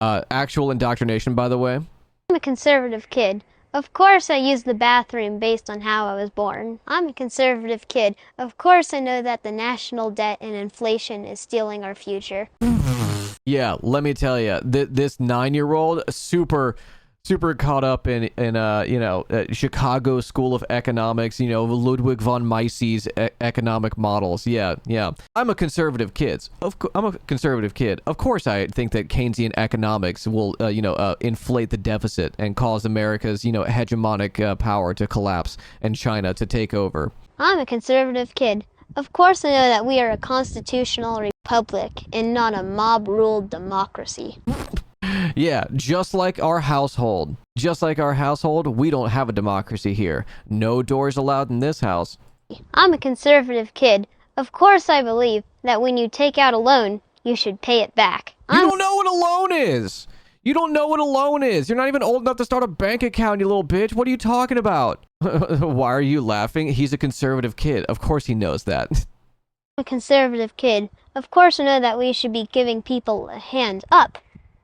Actual indoctrination, by the way. I'm a conservative kid. Of course I use the bathroom based on how I was born. I'm a conservative kid. Of course I know that the national debt and inflation is stealing our future. Yeah, let me tell you, this 9-year-old super caught up in Chicago School of Economics, Ludwig von Mises economic models. Yeah. I'm a conservative kid. I'm a conservative kid. Of course, I think that Keynesian economics will inflate the deficit and cause America's hegemonic power to collapse and China to take over. I'm a conservative kid. Of course I know that we are a constitutional republic and not a mob-ruled democracy. Yeah, just like our household. Just like our household, we don't have a democracy here. No doors allowed in this house. I'm a conservative kid. Of course I believe that when you take out a loan, you should pay it back. You don't know what a loan is. You don't know what a loan is. You're not even old enough to start a bank account, you little bitch. What are you talking about? Why are you laughing? He's a conservative kid. Of course he knows that. I'm a conservative kid. Of course I know that we should be giving people a hand up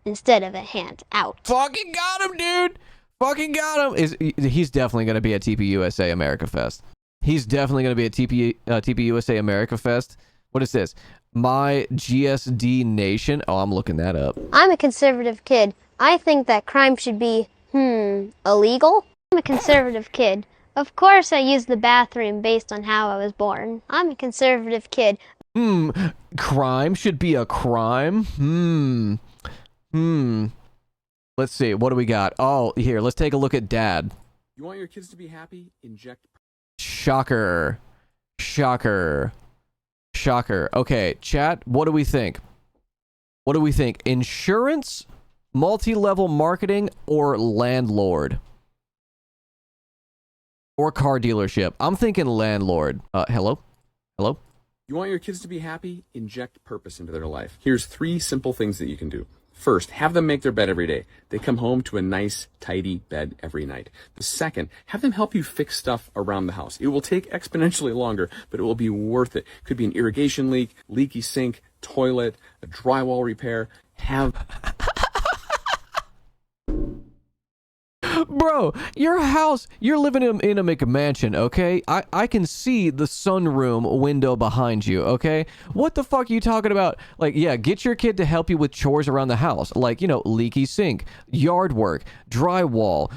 instead of a hand out. Fucking got him, dude. Fucking got him. He's definitely going to be at TPUSA America Fest. He's definitely going to be at TPUSA America Fest. What is this? My GSD Nation. Oh, I'm looking that up. I'm a conservative kid. I think that crime should be, illegal? I'm a conservative kid. Of course I use the bathroom based on how I was born. I'm a conservative kid. Crime should be a crime? Let's see. What do we got? Oh, here. Let's take a look at Dad. You want your kids to be happy? Inject. Shocker. Okay, chat, what do we think? Insurance, multi-level marketing, or landlord? Or car dealership? I'm thinking landlord. Hello? You want your kids to be happy? Inject purpose into their life. Here's 3 simple things that you can do. First, have them make their bed every day. They come home to a nice, tidy bed every night. The second, have them help you fix stuff around the house. It will take exponentially longer, but it will be worth it. Could be an irrigation leak, leaky sink, toilet, a drywall repair. Bro, your house, you're living in a McMansion, okay? I can see the sunroom window behind you, okay? What the fuck are you talking about? Like, yeah, get your kid to help you with chores around the house. Like, leaky sink, yard work, drywall,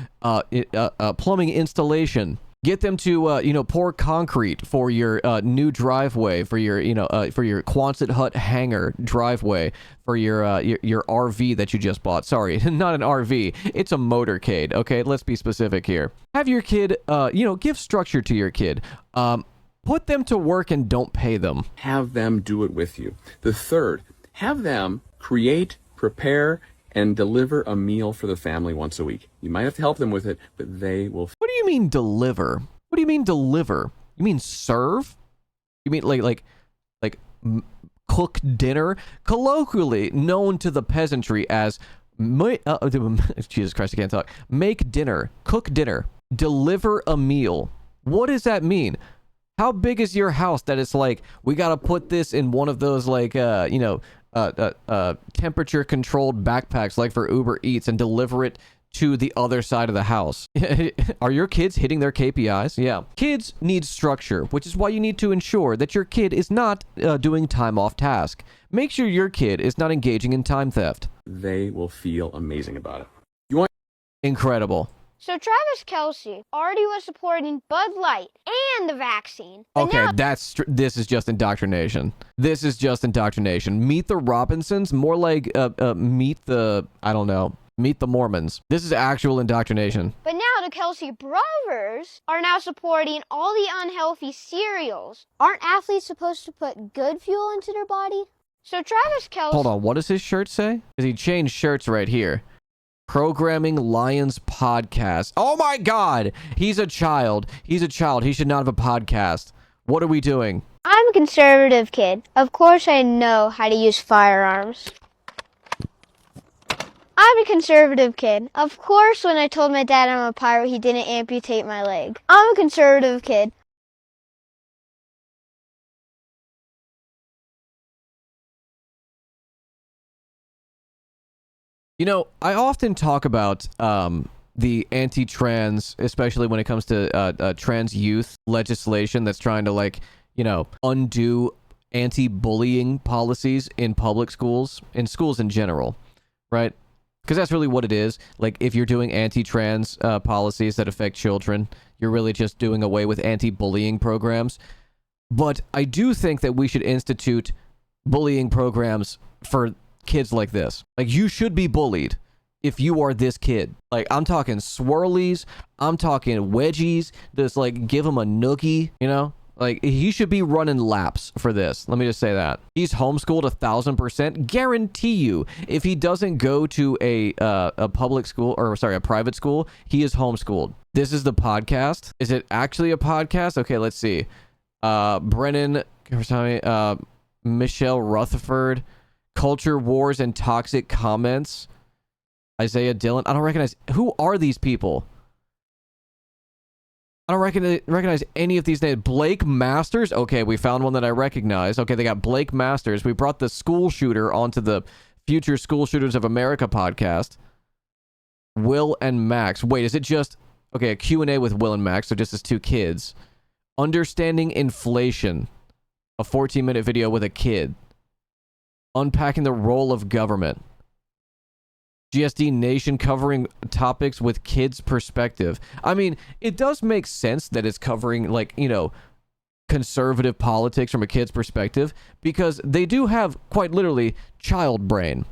plumbing installation. Get them to, pour concrete for your new driveway, for your Quonset hut hangar driveway, for your RV that you just bought. Sorry, not an RV. It's a motorcade, okay? Let's be specific here. Have your kid, give structure to your kid. Put them to work and don't pay them. Have them do it with you. The third, have them create, prepare, and deliver a meal for the family once a week. You might have to help them with it, but they will. What do you mean deliver? What do you mean deliver? You mean serve? You mean like cook dinner? Colloquially known to the peasantry as Jesus Christ, I can't talk. Make dinner, cook dinner, deliver a meal. What does that mean? How big is your house that it's like, we gotta put this in one of those temperature controlled backpacks like for Uber Eats and deliver it to the other side of the house? Are your kids hitting their KPIs? Yeah. Kids need structure, which is why you need to ensure that your kid is not doing time off task. Make sure your kid is not engaging in time theft. They will feel amazing about it. You want Incredible. So Travis Kelce already was supporting Bud Light and the vaccine. Okay, this is just indoctrination. This is just indoctrination. Meet the Robinsons, more like meet the Mormons. This is actual indoctrination. But now the Kelce brothers are now supporting all the unhealthy cereals. Aren't athletes supposed to put good fuel into their body? So Travis Kelce... Hold on, what does his shirt say? Because he changed shirts right here. Programming Lions podcast. Oh my god! He's a child. He should not have a podcast. What are we doing? I'm a conservative kid. Of course I know how to use firearms. I'm a conservative kid. Of course when I told my dad I'm a pirate, he didn't amputate my leg. I'm a conservative kid. You know, I often talk about the anti-trans, especially when it comes to trans youth legislation that's trying to, like, you know, undo anti-bullying policies in public schools, in schools in general, right? Because that's really what it is. Like, if you're doing anti-trans policies that affect children, you're really just doing away with anti-bullying programs. But I do think that we should institute bullying programs for kids like this. Like, you should be bullied if you are this kid. Like, I'm talking swirlies, I'm talking wedgies, just like give him a noogie, you know? Like, he should be running laps for this. Let me just say that. He's homeschooled 1,000%. Guarantee you, if he doesn't go to a public school, or sorry, a private school, he is homeschooled. This is the podcast. Is it actually a podcast? Okay, let's see. Brennan, Michelle Rutherford, Culture Wars and Toxic Comments, Isaiah Dillon. I don't recognize. Who are these people? I don't recognize any of these names. Blake Masters. Okay, we found one that I recognize. Okay, they got Blake Masters. We brought the school shooter onto the Future School Shooters of America podcast. Will and Max. Wait, is it just... Okay, a Q&A with Will and Max, so just as two kids. Understanding Inflation. A 14-minute video with a kid. Unpacking the Role of Government. GSD Nation covering topics with kids' perspective. I mean, it does make sense that it's covering, like, you know, conservative politics from a kid's perspective, because they do have, quite literally, child brain.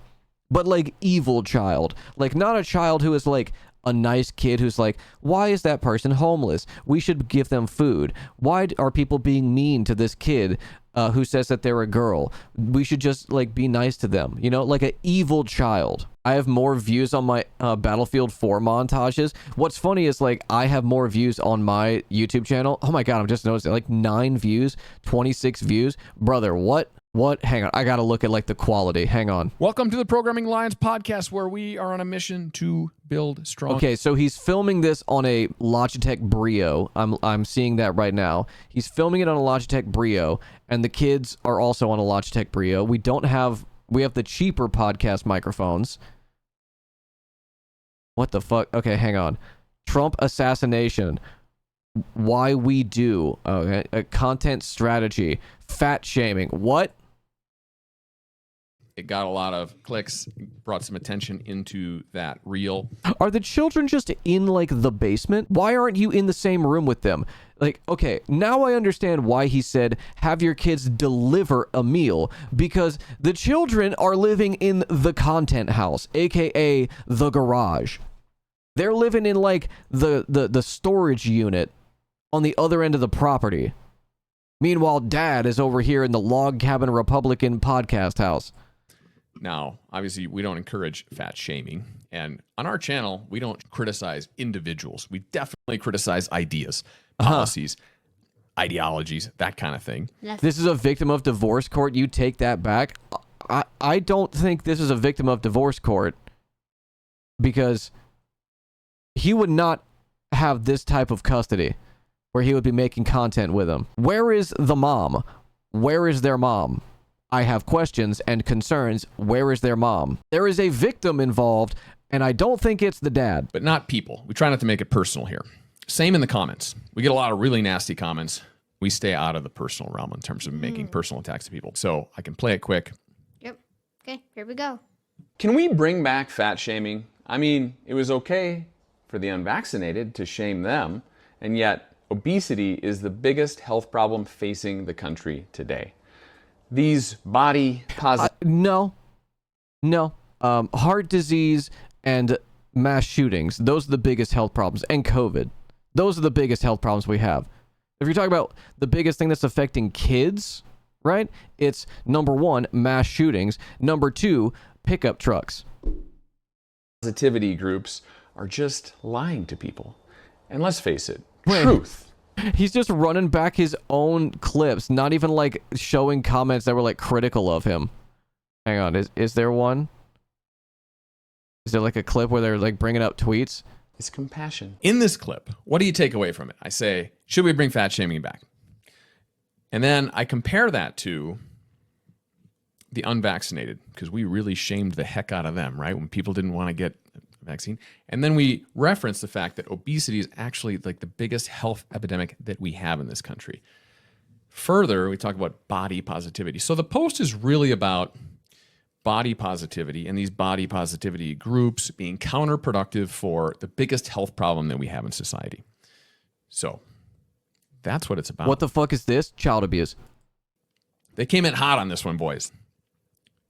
But, like, evil child. Like, not a child who is, like, a nice kid who's like, why is that person homeless? We should give them food. Why are people being mean to this kid who says that they're a girl? We should just, like, be nice to them. You know, like an evil child. I have more views on my Battlefield 4 montages. What's funny is, like, I have more views on my YouTube channel. Oh my god, I'm just noticing, like, 9 views, 26 views. Brother, what? What? Hang on. I gotta look at, like, the quality. Hang on. Welcome to the Programming Alliance podcast, where we are on a mission to build strong... Okay, so he's filming this on a Logitech Brio. I'm seeing that right now. He's filming it on a Logitech Brio, and the kids are also on a Logitech Brio. We have the cheaper podcast microphones. What the fuck? Okay, hang on. Trump assassination. Why we do. Okay, a content strategy. Fat shaming. What? It got a lot of clicks, brought some attention into that reel. Are the children just in, like, the basement? Why aren't you in the same room with them? Like, okay, now I understand why he said have your kids deliver a meal, because the children are living in the content house, aka the garage. They're living in, like, the storage unit on the other end of the property. Meanwhile, dad is over here in the log cabin Republican podcast house. Now, obviously, we don't encourage fat shaming. And on our channel, we don't criticize individuals. We definitely criticize ideas, policies, ideologies, that kind of thing. This is a victim of divorce court. You take that back. I don't think this is a victim of divorce court, because he would not have this type of custody where he would be making content with them. Where is the mom? Where is their mom? I have questions and concerns. Where is their mom? There is a victim involved, and I don't think it's the dad. But not people. We try not to make it personal here. Same in the comments. We get a lot of really nasty comments. We stay out of the personal realm in terms of making personal attacks to people. So I can play it quick. Yep. Okay, here we go. Can we bring back fat shaming? I mean, it was okay for the unvaccinated to shame them, and yet obesity is the biggest health problem facing the country today. These body positive... No. Heart disease and mass shootings, those are the biggest health problems. And COVID. Those are the biggest health problems we have. If you're talking about the biggest thing that's affecting kids, right? It's number 1, mass shootings. Number 2, pickup trucks. Positivity groups are just lying to people. And let's face it, truth. He's just running back his own clips, not even, like, showing comments that were, like, critical of him. Hang on, is there one? Is there, like, a clip where they're, like, bringing up tweets? It's compassion. In this clip, what do you take away from it? I say, should we bring fat shaming back? And then I compare that to the unvaccinated, because we really shamed the heck out of them, right? When people didn't want to get a vaccine. And then we reference the fact that obesity is actually like the biggest health epidemic that we have in this country. Further, we talk about body positivity. So the post is really about body positivity and these body positivity groups being counterproductive for the biggest health problem that we have in society. So that's what it's about. What the fuck is this? Child abuse. They came in hot on this one, boys.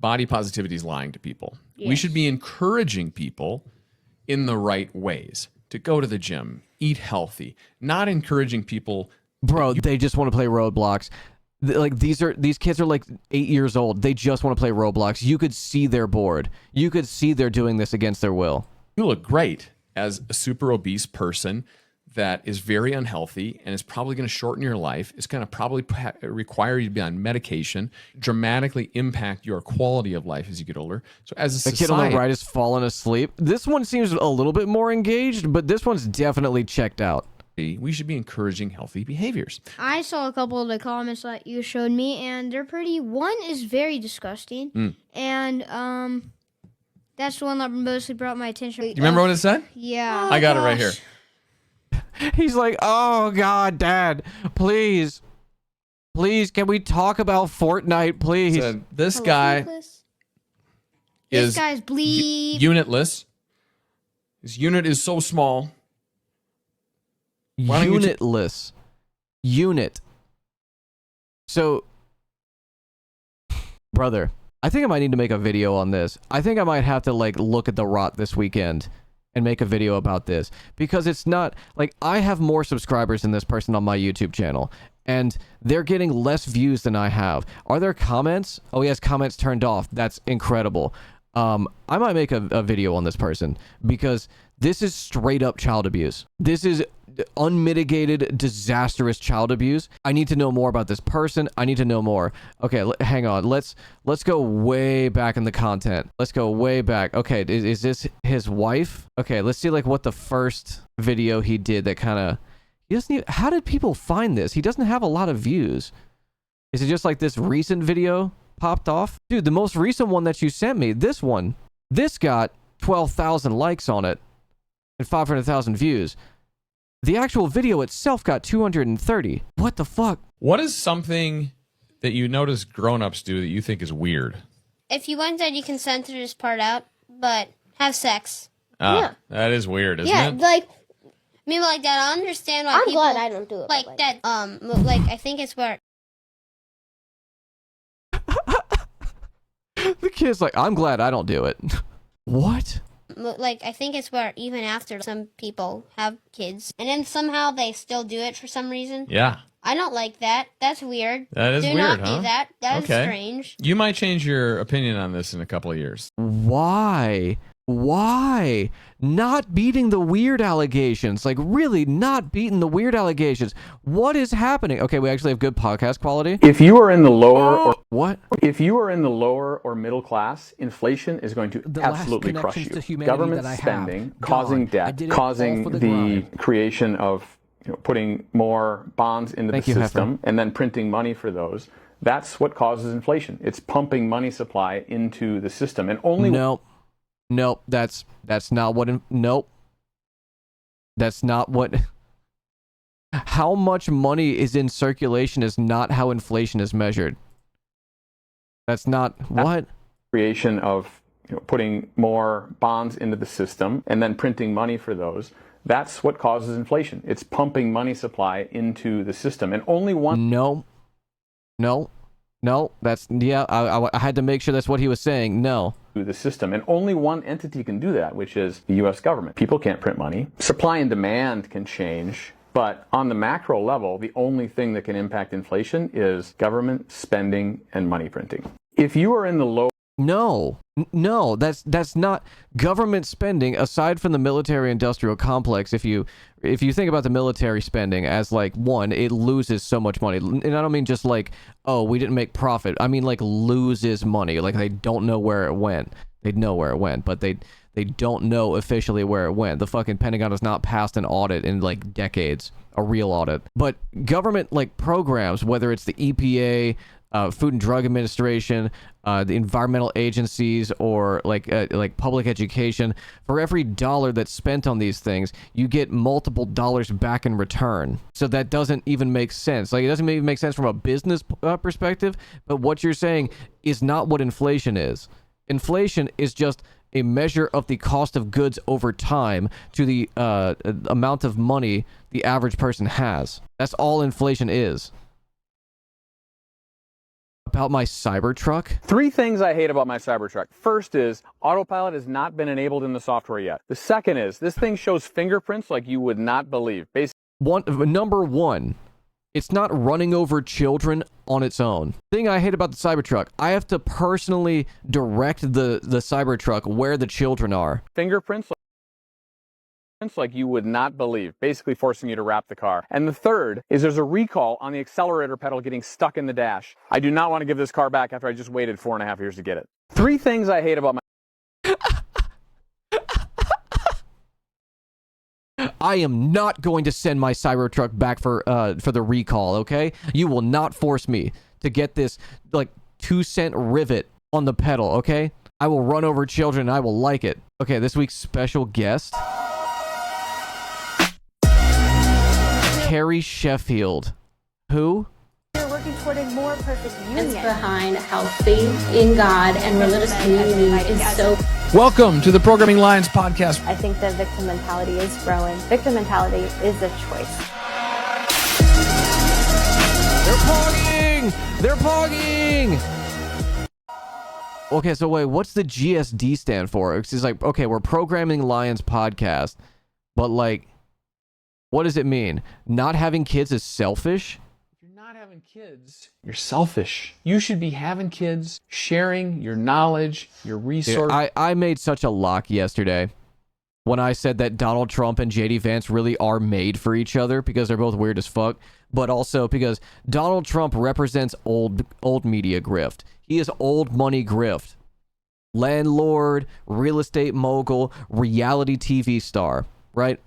Body positivity is lying to people. We Yes. should be encouraging people in the right ways to go to the gym, eat healthy, not encouraging people. Bro, they just want to play Roblox. Like these kids are like 8 years old. They just want to play Roblox. You could see they're bored. You could see they're doing this against their will. You look great as a super obese person that is very unhealthy and is probably going to shorten your life. It's going to probably require you to be on medication, dramatically impact your quality of life as you get older. So as a The kid on the right is falling asleep. This one seems a little bit more engaged, but this one's definitely checked out. we should be encouraging healthy behaviors. I saw a couple of the comments that you showed me, and they're pretty. One is very disgusting, and that's the one that mostly brought my attention. Do you remember what it said? Yeah. I got it right here. He's like, oh god, Dad, please, can we talk about Fortnite, please? Said, this Hello, guy Nicholas? is This guy's bleed. unitless. His unit is so small. Why don't you Unitless. Unit. So, brother, I think I might need to make a video on this. I think I might have to like look at the rot this weekend and make a video about this, because it's not like I have more subscribers than this person on my YouTube channel, and they're getting less views than I have. Are there comments? Oh, he has comments turned off. That's incredible. I might make a video on this person, because this is straight up child abuse. This is unmitigated, disastrous child abuse. I need to know more about this person. I need to know more. Okay, hang on. Let's go way back in the content. Let's go way back. Okay, is this his wife? Okay, let's see like what the first video he did that kind of... He doesn't even... How did people find this? He doesn't have a lot of views. Is it just like this recent video popped off? Dude, the most recent one that you sent me, this one, this got 12,000 likes on it and 500,000 views. The actual video itself got 230. What the fuck? What is something that you notice grown-ups do that you think is weird? If you want that, you can censor this part out, but have sex. Ah, that is weird, isn't Yeah, it? like, I mean, like that. I understand why I'm people glad I don't do it. like that. Like I think it's where The kid's like, I'm glad I don't do it. What? like I think it's where even after some people have kids and then somehow they still do it for some reason. Yeah, I don't like that. That's weird. that is do weird, not huh? do that. That is Okay. strange. You might change your opinion on this in a couple of years. Why? Why? Not beating the weird allegations. Like, really not beating the weird allegations. What is happening? Okay, we actually have good podcast quality. If you are in the lower or What? if you are in the lower or middle class, inflation is going to The last absolutely crush connections you. to humanity Government that I have, spending, gone. causing I debt, did it all causing for the, the grind. creation of putting more bonds into Thank the you, system and then printing money for those. That's what causes inflation. It's pumping money supply into the system, and only Nope, that's not what... Nope. That's not what... How much money is in circulation is not how inflation is measured. That's not... What? creation of putting more bonds into the system and then printing money for those. That's what causes inflation. It's pumping money supply into the system, and only one No, that's... Yeah, I had to make sure that's what he was saying. No. the system, and only one entity can do that, which is the U.S. government. People can't print money. Supply and demand can change, but on the macro level, the only thing that can impact inflation is government spending and money printing. If you are in the low No, that's not government spending aside from the military industrial complex. If you think about the military spending as like one, it loses so much money. And I don't mean just like, oh, we didn't make profit. I mean like loses money. Like they don't know where it went. They know where it went, but they don't know officially where it went. The fucking Pentagon has not passed an audit in like decades, a real audit. But government like programs, whether it's the EPA, Food and Drug Administration, the environmental agencies, or like public education. For every dollar that's spent on these things, you get multiple dollars back in return. So that doesn't even make sense. Like, it doesn't even make sense from a business perspective. But what you're saying is not what inflation is. Inflation is just a measure of the cost of goods over time to the amount of money the average person has. That's all inflation is. About my Cybertruck? 3 things I hate about my Cybertruck. First is autopilot has not been enabled in the software yet. The second is this thing shows fingerprints like you would not believe. Number one, it's not running over children on its own. Thing I hate about the Cybertruck, I have to personally direct the Cybertruck where the children are. Fingerprints like you would not believe, basically forcing you to wrap the car. And the third is there's a recall on the accelerator pedal getting stuck in the dash. I do not want to give this car back after I just waited 4.5 years to get it. 3 things I hate about my... I am not going to send my Cybertruck back for the recall, okay? You will not force me to get this, like, 2-cent rivet on the pedal, okay? I will run over children and I will like it. Okay, this week's special guest... Carrie Sheffield. Who? We're working toward a more perfect union. It's behind how faith in God and religious community is so... Welcome to the Programming Lions podcast. I think that victim mentality is growing. Victim mentality is a choice. They're pogging! Okay, so wait, what's the GSD stand for? It's just like, okay, we're Programming Lions podcast, but like, what does it mean? Not having kids is selfish? If you're not having kids, you're selfish. You should be having kids, sharing your knowledge, your resources. Dude, I made such a lock yesterday when I said that Donald Trump and JD Vance really are made for each other because they're both weird as fuck, but also because Donald Trump represents old media grift. He is old money grift. Landlord, real estate mogul, reality TV star, right?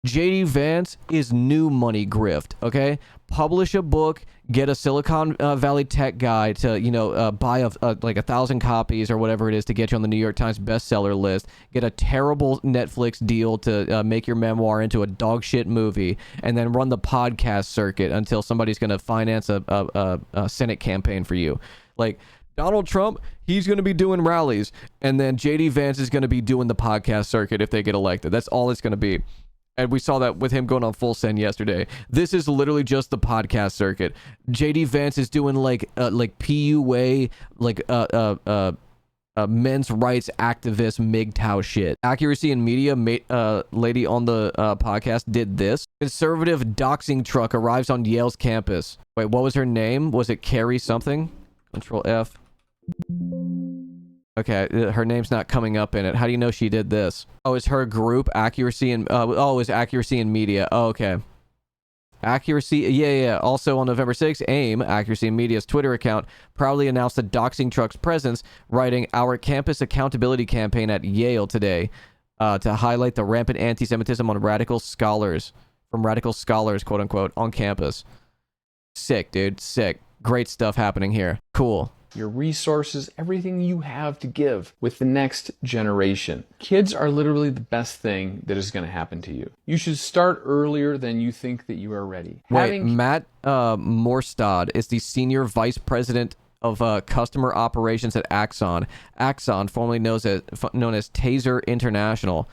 JD Vance is new money grift, okay? Publish a book, get a Silicon Valley tech guy to, buy like 1,000 copies or whatever it is to get you on the New York Times bestseller list, get a terrible Netflix deal to make your memoir into a dog shit movie, and then run the podcast circuit until somebody's going to finance a Senate campaign for you. Like, Donald Trump, he's going to be doing rallies, and then JD Vance is going to be doing the podcast circuit if they get elected. That's all it's going to be. And we saw that with him going on Full Send yesterday. This is literally just the podcast circuit. JD Vance is doing like PUA, men's rights activist MGTOW shit. Accuracy in Media lady on the podcast did this. Conservative doxing truck arrives on Yale's campus. Wait, what was her name? Was it Carrie something? Control F. Okay, her name's not coming up in it. How do you know she did this? Oh, is her group Accuracy in... is Accuracy in Media. Oh, okay. Accuracy... Yeah. Also on November 6th, AIM, Accuracy in Media's Twitter account, proudly announced the doxing truck's presence, writing, "Our campus accountability campaign at Yale today to highlight the rampant anti-Semitism on radical scholars, quote unquote, on campus." Sick, dude. Sick. Great stuff happening here. Cool. Your resources, everything you have to give with the next generation. Kids are literally the best thing that is going to happen to you. You should start earlier than you think that you are ready. Wait, Matt Morstad is the Senior Vice President of Customer Operations at Axon. Axon, formerly known as Taser International,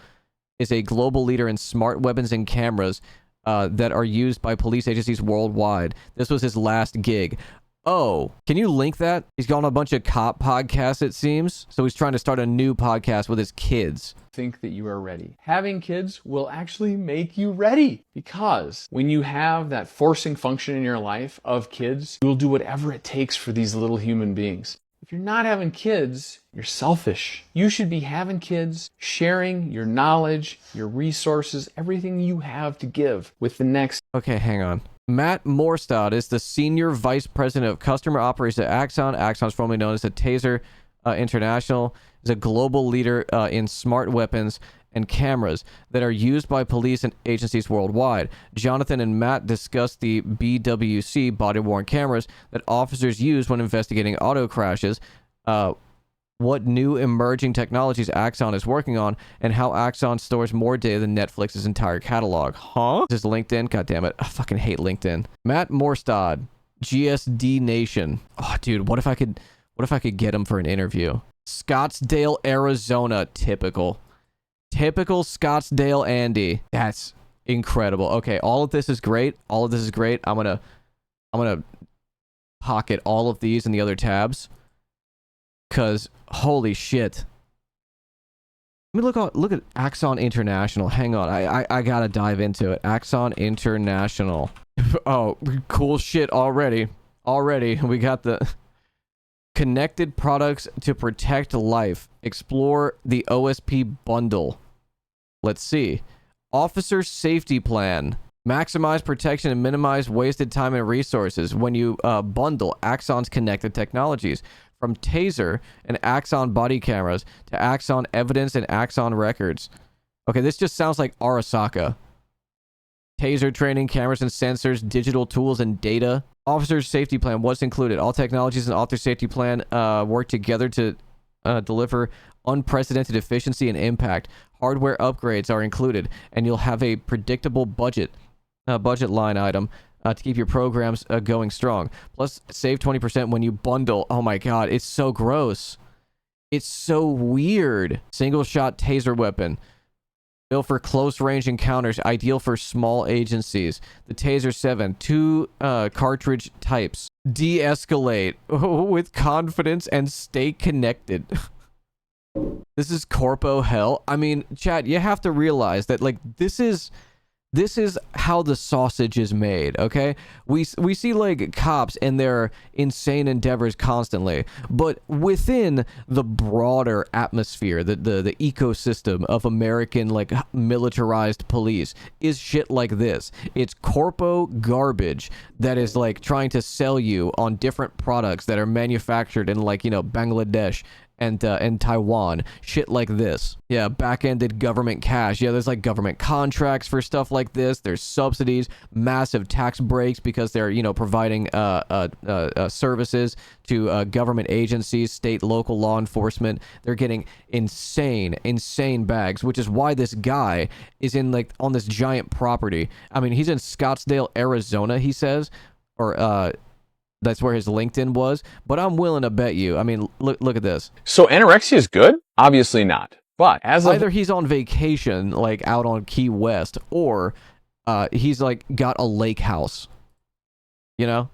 is a global leader in smart weapons and cameras that are used by police agencies worldwide. This was his last gig. Oh, can you link that? He's got on a bunch of cop podcasts, it seems. So he's trying to start a new podcast with his kids. Think that you are ready. Having kids will actually make you ready, because when you have that forcing function in your life of kids, you'll do whatever it takes for these little human beings. If you're not having kids, you're selfish. You should be having kids, sharing your knowledge, your resources, everything you have to give with the next... Okay, hang on. Matt Morstad is the Senior Vice President of Customer Operations at Axon. Axon is formerly known as the Taser International. is a global leader in smart weapons and cameras that are used by police and agencies worldwide. Jonathan and Matt discussed the BWC body-worn cameras that officers use when investigating auto crashes, what new emerging technologies Axon is working on, and how Axon stores more data than Netflix's entire catalog. Huh? This is LinkedIn? God damn it. I fucking hate LinkedIn. Matt Morstad, GSD Nation. Oh, dude, what if I could get him for an interview? Scottsdale, Arizona. Typical Scottsdale Andy. That's incredible. Okay, all of this is great. I'm gonna pocket all of these in the other tabs. Cause holy shit. Let me look at Axon International. Hang on, I gotta dive into it. Axon International. Oh, cool shit already. We got the connected products to protect life. Explore the OSP bundle. Let's see. Officer safety plan. Maximize protection and minimize wasted time and resources when you bundle Axon's connected technologies. From Taser and Axon body cameras to Axon evidence and Axon records. Okay, this just sounds like Arasaka. Taser training, cameras and sensors, digital tools and data. Officer's safety plan, what's included? All technologies and author safety plan work together to deliver unprecedented efficiency and impact. Hardware upgrades are included, and you'll have a predictable budget line item to keep your programs going strong. Plus, save 20% when you bundle. Oh my god, it's so gross. It's so weird. Single shot taser weapon. Built for close range encounters, ideal for small agencies. The Taser 7, 2 cartridge types. De-escalate with confidence and stay connected. This is corpo hell. I mean, chat, you have to realize that, like, this is how the sausage is made, okay? We see, like, cops and their insane endeavors constantly, but within the broader atmosphere, the ecosystem of American, like, militarized police is shit like this. It's corpo garbage that is, like, trying to sell you on different products that are manufactured in, like, you know, Bangladesh and Taiwan, shit like this. Yeah, back-ended government cash. Yeah, there's like government contracts for stuff like this. There's subsidies, massive tax breaks because they're, you know, providing services to government agencies, state, local law enforcement. They're getting insane bags, which is why this guy is in, like, on this giant property. I mean, he's in Scottsdale, Arizona, he says, or that's where his LinkedIn was, but I'm willing to bet you. I mean, look at this. So anorexia is good? Obviously not. But as of either he's on vacation, like out on Key West, or he's like got a lake house. You know?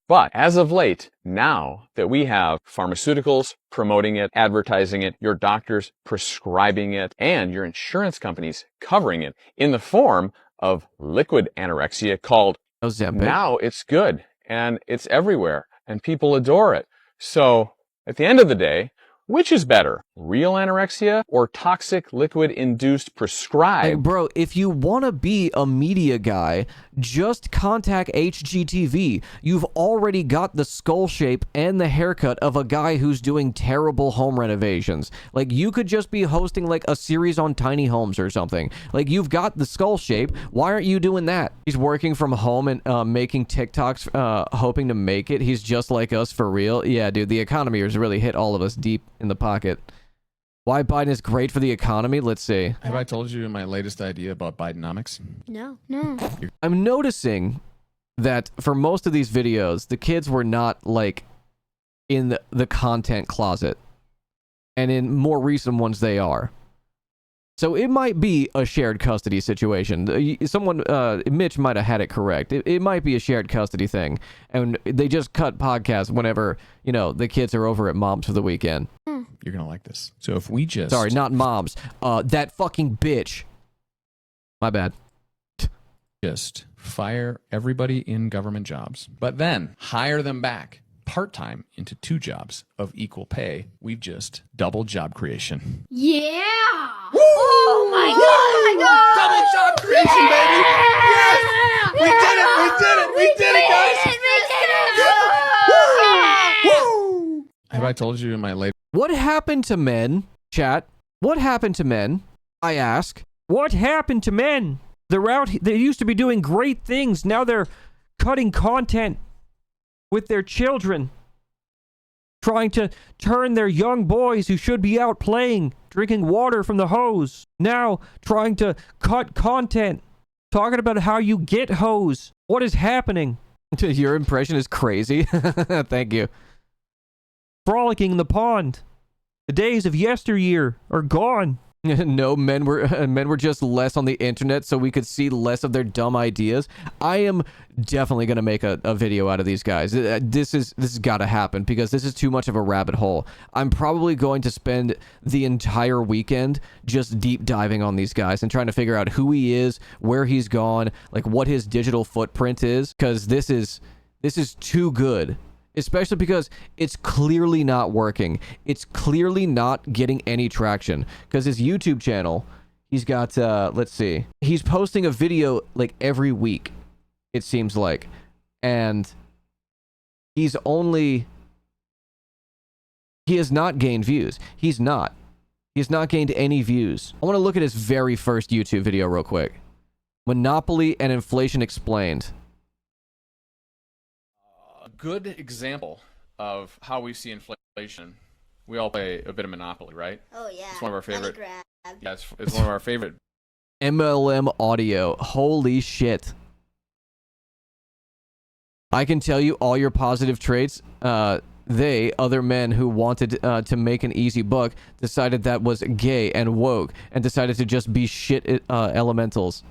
But as of late, now that we have pharmaceuticals promoting it, advertising it, your doctors prescribing it, and your insurance companies covering it in the form of liquid anorexia called Ozempic. Now it's good. And it's everywhere, and people adore it. So, at the end of the day, which is better, real anorexia or toxic liquid-induced prescribed? Hey, bro, if you want to be a media guy, just contact HGTV. You've already got the skull shape and the haircut of a guy who's doing terrible home renovations. Like, you could just be hosting, like, a series on tiny homes or something. Like, you've got the skull shape. Why aren't you doing that? He's working from home and making TikToks, hoping to make it. He's just like us for real. Yeah, dude, the economy has really hit all of us deep in the pocket. Why Biden is great for the economy? Let's see. Have I told you my latest idea about Bidenomics? No. I'm noticing that for most of these videos, the kids were not, like, in the content closet. And in more recent ones, they are. So it might be a shared custody situation. Someone, Mitch might have had it correct. It might be a shared custody thing. And they just cut podcasts whenever, you know, the kids are over at mom's for the weekend. You're going to like this. So if we just... Sorry, not mom's. That fucking bitch. My bad. Just fire everybody in government jobs, but then hire them back part-time into 2 jobs of equal pay, we've just doubled job creation. Yeah! Woo! Oh my god! Double job creation, baby! Yes! We did it! We did it! We did it, guys! We did it! Woo! Have I told you in my latest... What happened to men? Chat. What happened to men? I ask. What happened to men? They're out. They used to be doing great things. Now they're cutting content with their children. Trying to turn their young boys who should be out playing, drinking water from the hose. Now trying to cut content. Talking about how you get hose. What is happening? Your impression is crazy. Thank you. Frolicking in the pond. The days of yesteryear are gone. No, men were just less on the internet so we could see less of their dumb ideas. I am definitely going to make a video out of these guys. This has got to happen because this is too much of a rabbit hole. I'm probably going to spend the entire weekend just deep diving on these guys and trying to figure out who he is, where he's gone, like what his digital footprint is, because this is too good. Especially because it's clearly not working. It's clearly not getting any traction. Because his YouTube channel, he's got, let's see. He's posting a video like every week, it seems like. And he has not gained views. He has not gained any views. I want to look at his very first YouTube video real quick. Monopoly and Inflation Explained. Good example of how we see inflation. We all play a bit of Monopoly, right? Oh yeah. It's one of our favorite. Yeah, it's one of our favorite. MLM audio. Holy shit. I can tell you all your positive traits. Other men who wanted to make an easy buck, decided that was gay and woke, and decided to just be shit elementals.